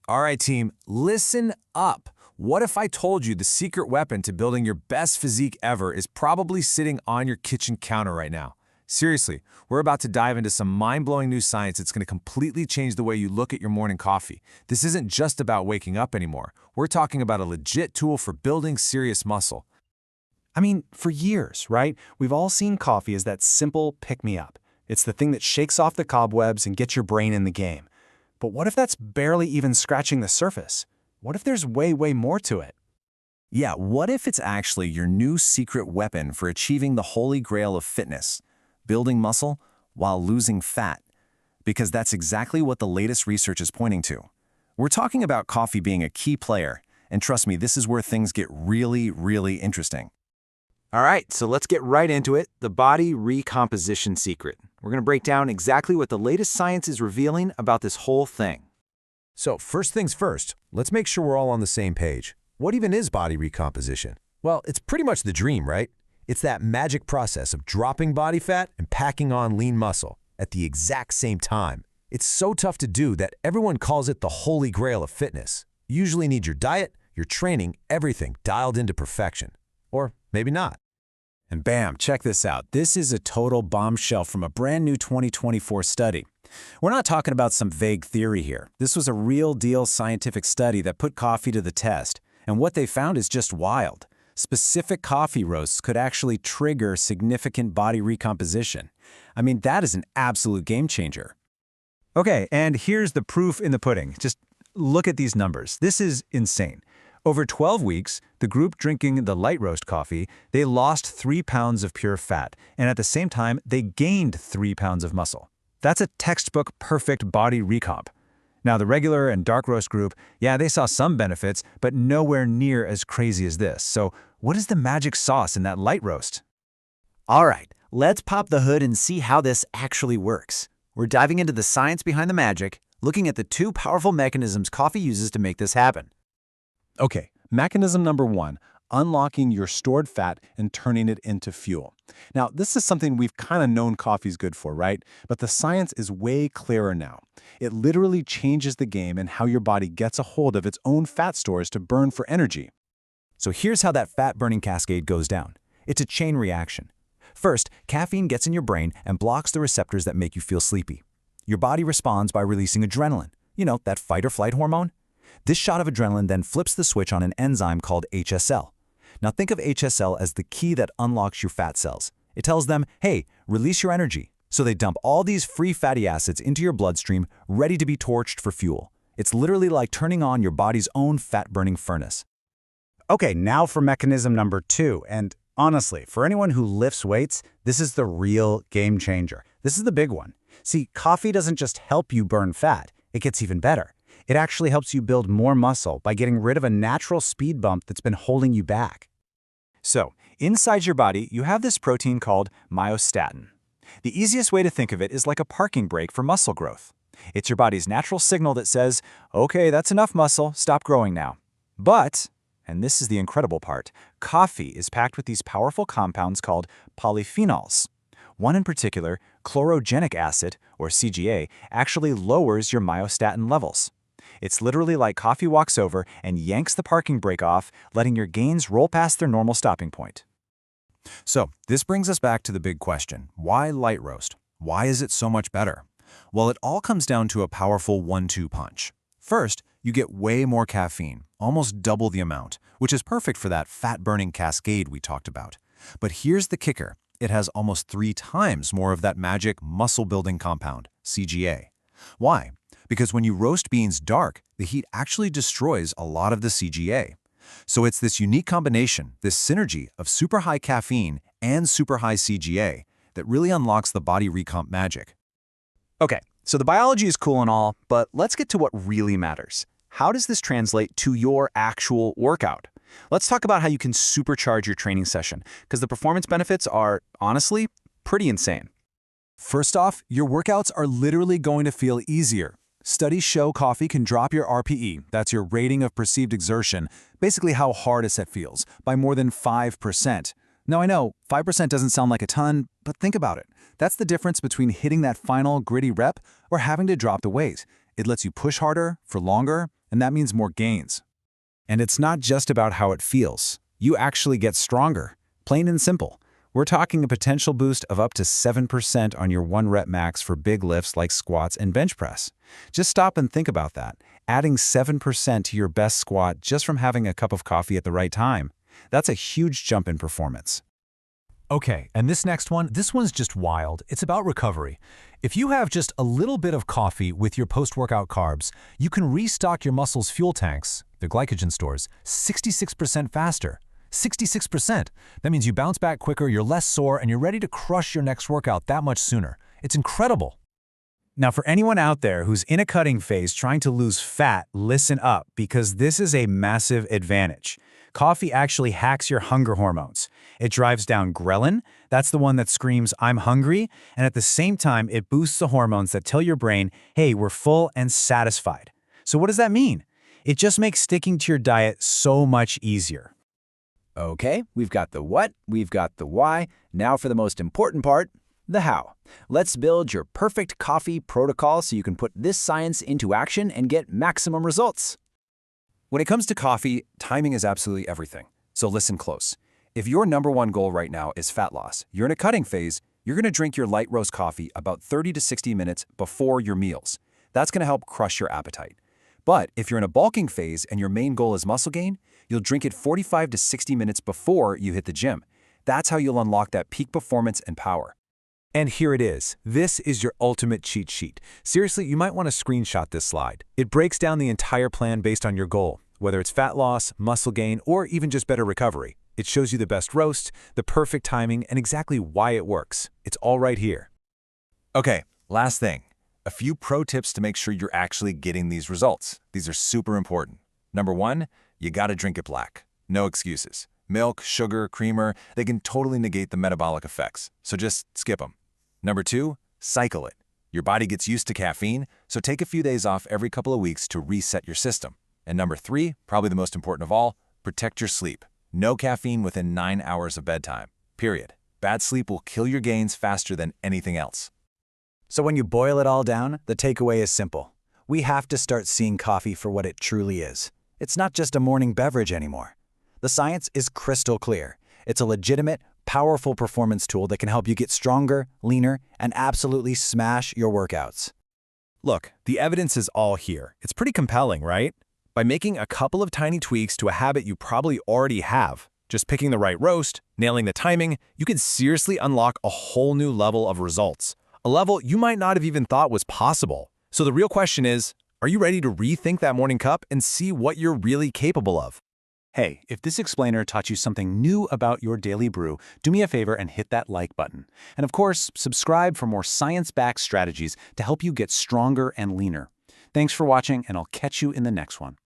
All right, team, listen up. What if I told you the secret weapon to building your best physique ever is probably sitting on your kitchen counter right now? Seriously, we're about to dive into some mind-blowing new science that's going to completely change the way you look at your morning coffee. This isn't just about waking up anymore. We're talking about a legit tool for building serious muscle. I mean, for years, right? We've all seen coffee as that simple pick-me-up. It's the thing that shakes off the cobwebs and gets your brain in the game. But what if that's barely even scratching the surface? What if there's way more to it? Yeah, what if it's actually your new secret weapon for achieving the holy grail of fitness? Building muscle while losing fat, because that's exactly what the latest research is pointing to. We're talking about coffee being a key player, and trust me, this is where things get really interesting. All right, so let's get right into it, the Body Recomposition Secret. We're going to break down exactly what the latest science is revealing about this whole thing. So first things first, let's make sure we're all on the same page. What even is body recomposition? Well, it's pretty much the dream, right? It's that magic process of dropping body fat and packing on lean muscle at the exact same time. It's so tough to do that everyone calls it the holy grail of fitness. You usually need your diet, your training, everything dialed into perfection. Or maybe not. And bam, check this out. This is a total bombshell from a brand new 2024 study. We're not talking about some vague theory here. This was a real deal scientific study that put coffee to the test. And what they found is just wild. Specific coffee roasts could actually trigger significant body recomposition. I mean, that is an absolute game changer. Okay, and here's the proof in the pudding. Just look at these numbers. This is insane. Over 12 weeks, the group drinking the light roast coffee, they lost 3 pounds of pure fat, and at the same time, they gained 3 pounds of muscle. That's a textbook perfect body recomp. Now, the regular and dark roast group, yeah, they saw some benefits, but nowhere near as crazy as this. So what is the magic sauce in that light roast? All right, let's pop the hood and see how this actually works. We're diving into the science behind the magic, looking at the 2 powerful mechanisms coffee uses to make this happen. Okay, mechanism number 1, unlocking your stored fat and turning it into fuel. Now, this is something we've kind of known coffee's good for, right? But the science is way clearer now. It literally changes the game and how your body gets a hold of its own fat stores to burn for energy. So here's how that fat-burning cascade goes down. It's a chain reaction. First, caffeine gets in your brain and blocks the receptors that make you feel sleepy. Your body responds by releasing adrenaline, you know, that fight-or-flight hormone. This shot of adrenaline then flips the switch on an enzyme called HSL. Now think of HSL as the key that unlocks your fat cells. It tells them, hey, release your energy. So they dump all these free fatty acids into your bloodstream, ready to be torched for fuel. It's literally like turning on your body's own fat-burning furnace. Okay, now for mechanism number 2. And honestly, for anyone who lifts weights, this is the real game changer. This is the big one. See, coffee doesn't just help you burn fat, it gets even better. It actually helps you build more muscle by getting rid of a natural speed bump that's been holding you back. So, inside your body, you have this protein called myostatin. The easiest way to think of it is like a parking brake for muscle growth. It's your body's natural signal that says, okay, that's enough muscle, stop growing now. But, and this is the incredible part, coffee is packed with these powerful compounds called polyphenols. One in particular, chlorogenic acid, or CGA, actually lowers your myostatin levels. It's literally like coffee walks over and yanks the parking brake off, letting your gains roll past their normal stopping point. So this brings us back to the big question. Why light roast? Why is it so much better? Well, it all comes down to a powerful 1-2 punch. First, you get way more caffeine, almost double the amount, which is perfect for that fat-burning cascade we talked about. But here's the kicker. It has almost 3 times more of that magic muscle-building compound, CGA. Why? Because when you roast beans dark, the heat actually destroys a lot of the CGA. So it's this unique combination, this synergy of super high caffeine and super high CGA that really unlocks the body recomp magic. Okay, so the biology is cool and all, but let's get to what really matters. How does this translate to your actual workout? Let's talk about how you can supercharge your training session, because the performance benefits are, honestly, pretty insane. First off, your workouts are literally going to feel easier. Studies show coffee can drop your RPE, that's your rating of perceived exertion, basically how hard a set feels, by more than 5%. Now I know, 5% doesn't sound like a ton, but think about it. That's the difference between hitting that final gritty rep or having to drop the weight. It lets you push harder, for longer, and that means more gains. And it's not just about how it feels. You actually get stronger, plain and simple. We're talking a potential boost of up to 7% on your 1-rep max for big lifts like squats and bench press. Just stop and think about that. Adding 7% to your best squat just from having a cup of coffee at the right time. That's a huge jump in performance. Okay, and this next one, this one's just wild. It's about recovery. If you have just a little bit of coffee with your post-workout carbs, you can restock your muscles' fuel tanks, their glycogen stores, 66% faster. 66%. That means you bounce back quicker, you're less sore, and you're ready to crush your next workout that much sooner. It's incredible. Now, for anyone out there who's in a cutting phase trying to lose fat, listen up, because this is a massive advantage. Coffee actually hacks your hunger hormones. It drives down ghrelin, that's the one that screams, "I'm hungry," and at the same time, it boosts the hormones that tell your brain, "Hey, we're full and satisfied." So what does that mean? It just makes sticking to your diet so much easier. Okay, we've got the what, we've got the why. Now for the most important part, the how. Let's build your perfect coffee protocol so you can put this science into action and get maximum results. When it comes to coffee, timing is absolutely everything. So listen close. If your #1 goal right now is fat loss, you're in a cutting phase, you're going to drink your light roast coffee about 30 to 60 minutes before your meals. That's going to help crush your appetite. But if you're in a bulking phase and your main goal is muscle gain, you'll drink it 45 to 60 minutes before you hit the gym. That's how you'll unlock that peak performance and power. And here it is. This is your ultimate cheat sheet. Seriously, you might want to screenshot this slide. It breaks down the entire plan based on your goal, whether it's fat loss, muscle gain, or even just better recovery. It shows you the best roast, the perfect timing, and exactly why it works. It's all right here. Okay, last thing. A few pro tips to make sure you're actually getting these results. These are super important. #1, you gotta drink it black. No excuses. Milk, sugar, creamer, they can totally negate the metabolic effects, so just skip them. #2, cycle it. Your body gets used to caffeine, so take a few days off every couple of weeks to reset your system. And #3, probably the most important of all, protect your sleep. No caffeine within 9 hours of bedtime, period. Bad sleep will kill your gains faster than anything else. So when you boil it all down, the takeaway is simple. We have to start seeing coffee for what it truly is. It's not just a morning beverage anymore. The science is crystal clear. It's a legitimate, powerful performance tool that can help you get stronger, leaner, and absolutely smash your workouts. Look, the evidence is all here. It's pretty compelling, right? By making a couple of tiny tweaks to a habit you probably already have, just picking the right roast, nailing the timing, you can seriously unlock a whole new level of results. A level you might not have even thought was possible. So the real question is, are you ready to rethink that morning cup and see what you're really capable of? Hey, if this explainer taught you something new about your daily brew, do me a favor and hit that like button. And of course, subscribe for more science-backed strategies to help you get stronger and leaner. Thanks for watching, and I'll catch you in the next one.